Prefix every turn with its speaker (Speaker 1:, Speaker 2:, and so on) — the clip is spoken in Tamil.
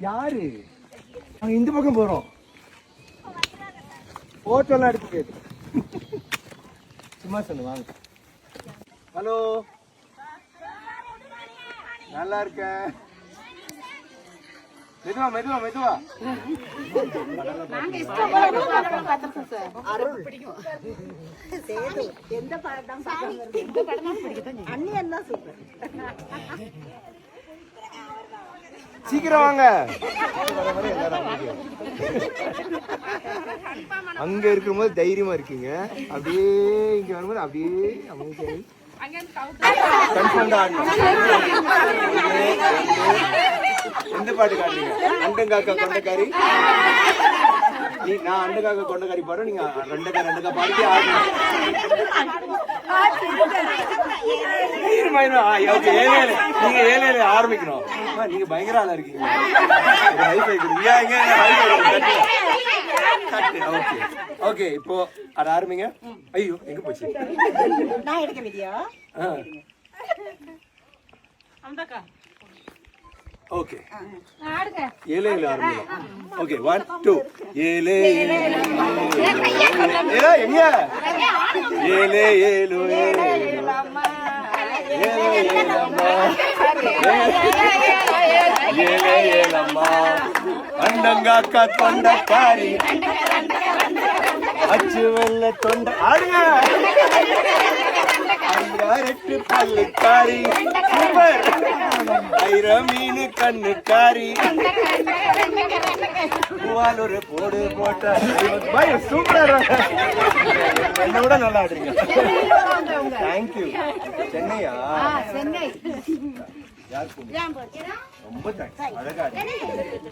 Speaker 1: யாரு நாங்க இந்த பக்கம் போறோம். போட்டோலாம் எடுத்து கேட்டு சும்மா சொல்லு வாங்க. ஹலோ, நல்லா இருக்கேன். மெதுவா மெதுவா மெதுவா. சீக்கிரம் வாங்க. அங்க இருக்கும்போது தைரியமா இருக்கீங்க, அப்படியே இங்க வரும்போது அப்படியே எந்த பாட்டு காட்டுறீங்க? அண்டங்காக்கா கொண்டக்காரி. நான் அண்டங்காக்கா கொண்டக்காரி பாடுறேன், நீங்க ரெண்டக்கா பாடிட்டு ஆடணும். நீங்க ஏழு ஆரம்பிக்கணும். நீங்க பயங்கர ஆளா இருக்கீங்க. ஓகே, இப்போ அது ஆரம்பிங்க. ஐயோ எங்க போச்சு? ஓகே, ஏழு ஆரம்பிக்கலாம். ஓகே, 1 2 ஏழு எங்க ஏழு ஏழு ஏழம்மா அண்டங்காக்கா தொண்டக்காரி அச்சு வெள்ள தொண்ட ஆடுங்க. ரெட்டு பல்லுக்காரி சூப்பர். ஐர மீன் கண்ணுக்காரி பூவாலூர் போடு போட்ட சூப்பர். என்ன விட நல்லா ஆடுறீங்க. தேங்க்யூ. சென்னையா? சென்னை. ரொம்ப தேங்க்ஸ். அழகா